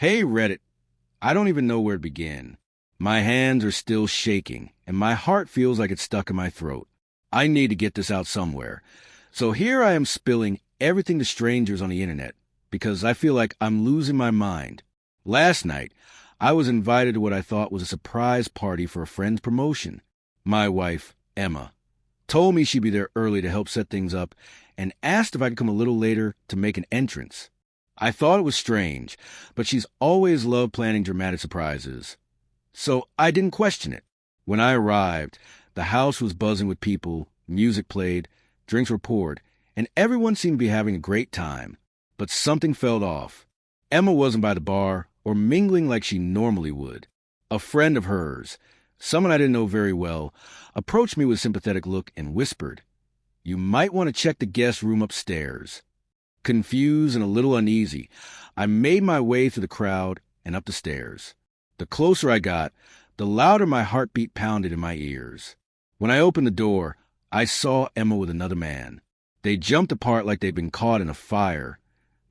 Hey, Reddit. I don't even know where to begin. My hands are still shaking, and my heart feels like it's stuck in my throat. I need to get this out somewhere. So here I am spilling everything to strangers on the internet because I feel like I'm losing my mind. Last night, I was invited to what I thought was a surprise party for a friend's promotion. My wife, Emma, told me she'd be there early to help set things up and asked if I could come a little later to make an entrance. I thought it was strange, but she's always loved planning dramatic surprises. So I didn't question it. When I arrived, the house was buzzing with people, music played, drinks were poured, and everyone seemed to be having a great time. But something felt off. Emma wasn't by the bar or mingling like she normally would. A friend of hers, someone I didn't know very well, approached me with a sympathetic look and whispered, "You might want to check the guest room upstairs." Confused and a little uneasy, I made my way through the crowd and up the stairs. The closer I got, the louder my heartbeat pounded in my ears. When I opened the door, I saw Emma with another man. They jumped apart like they'd been caught in a fire,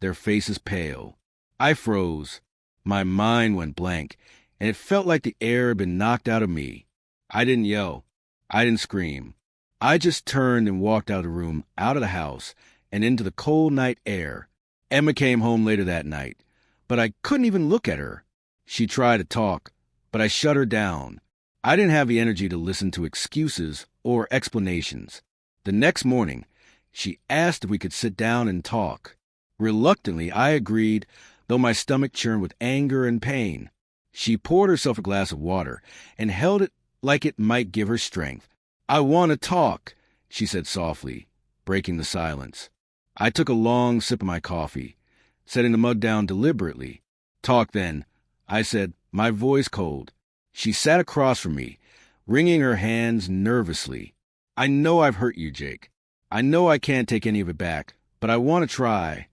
their faces pale. I froze. My mind went blank, and it felt like the air had been knocked out of me. I didn't yell. I didn't scream. I just turned and walked out of the room, out of the house, and into the cold night air. Emma came home later that night, but I couldn't even look at her. She tried to talk, but I shut her down. I didn't have the energy to listen to excuses or explanations. The next morning, she asked if we could sit down and talk. Reluctantly, I agreed, though my stomach churned with anger and pain. She poured herself a glass of water and held it like it might give her strength. "I want to talk," she said softly, breaking the silence. I took a long sip of my coffee, setting the mug down deliberately. "Talk then," I said, my voice cold. She sat across from me, wringing her hands nervously. "I know I've hurt you, Jake. I know I can't take any of it back, but I want to try."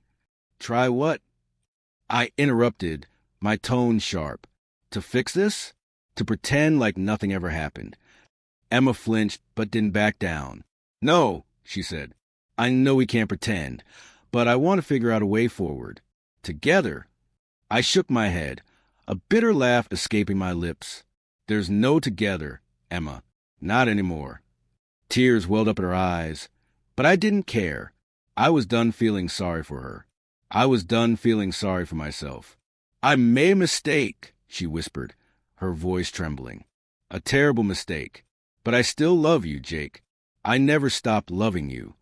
"Try what?" I interrupted, my tone sharp. "To fix this? To pretend like nothing ever happened?" Emma flinched, but didn't back down. "No," she said. "I know we can't pretend, but I want to figure out a way forward. Together." I shook my head, a bitter laugh escaping my lips. "There's no together, Emma. Not anymore." Tears welled up in her eyes, but I didn't care. I was done feeling sorry for her. I was done feeling sorry for myself. "I made a mistake," she whispered, her voice trembling. "A terrible mistake. But I still love you, Jake. I never stopped loving you."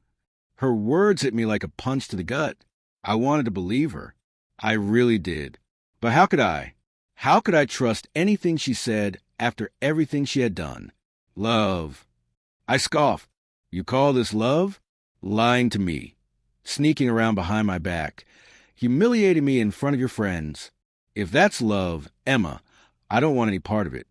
Her words hit me like a punch to the gut. I wanted to believe her. I really did. But how could I? How could I trust anything she said after everything she had done? Love. I scoffed. "You call this love?" Lying to me. Sneaking around behind my back. Humiliating me in front of your friends. If that's love, Emma, I don't want any part of it.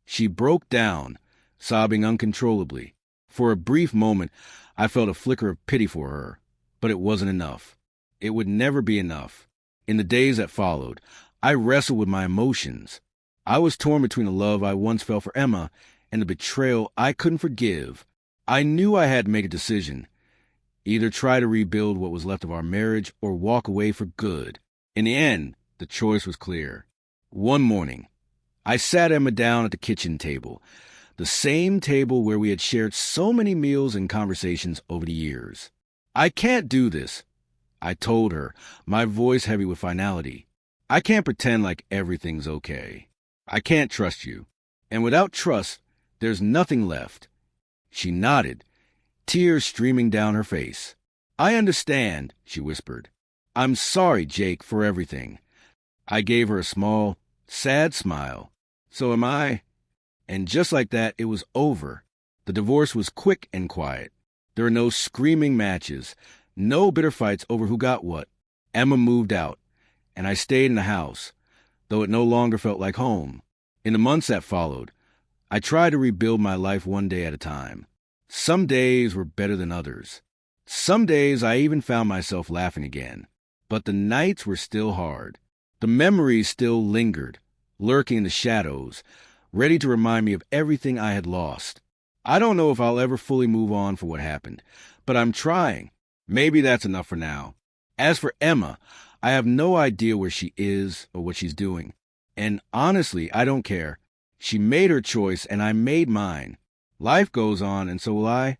She broke down, sobbing uncontrollably. For a brief moment, I felt a flicker of pity for her, but it wasn't enough. It would never be enough. In the days that followed, I wrestled with my emotions. I was torn between the love I once felt for Emma and the betrayal I couldn't forgive. I knew I had to make a decision. Either try to rebuild what was left of our marriage or walk away for good. In the end, the choice was clear. One morning, I sat Emma down at the kitchen table, the same table where we had shared so many meals and conversations over the years. "I can't do this," I told her, my voice heavy with finality. "I can't pretend like everything's okay. I can't trust you. And without trust, there's nothing left." She nodded, tears streaming down her face. "I understand," she whispered. "I'm sorry, Jake, for everything." I gave her a small, sad smile. "So am I." And just like that, it was over. The divorce was quick and quiet. There were no screaming matches, no bitter fights over who got what. Emma moved out, and I stayed in the house, though it no longer felt like home. In the months that followed, I tried to rebuild my life one day at a time. Some days were better than others. Some days I even found myself laughing again. But the nights were still hard. The memories still lingered, lurking in the shadows, ready to remind me of everything I had lost. I don't know if I'll ever fully move on for what happened, but I'm trying. Maybe that's enough for now. As for Emma, I have no idea where she is or what she's doing. And honestly, I don't care. She made her choice and I made mine. Life goes on, and so will I.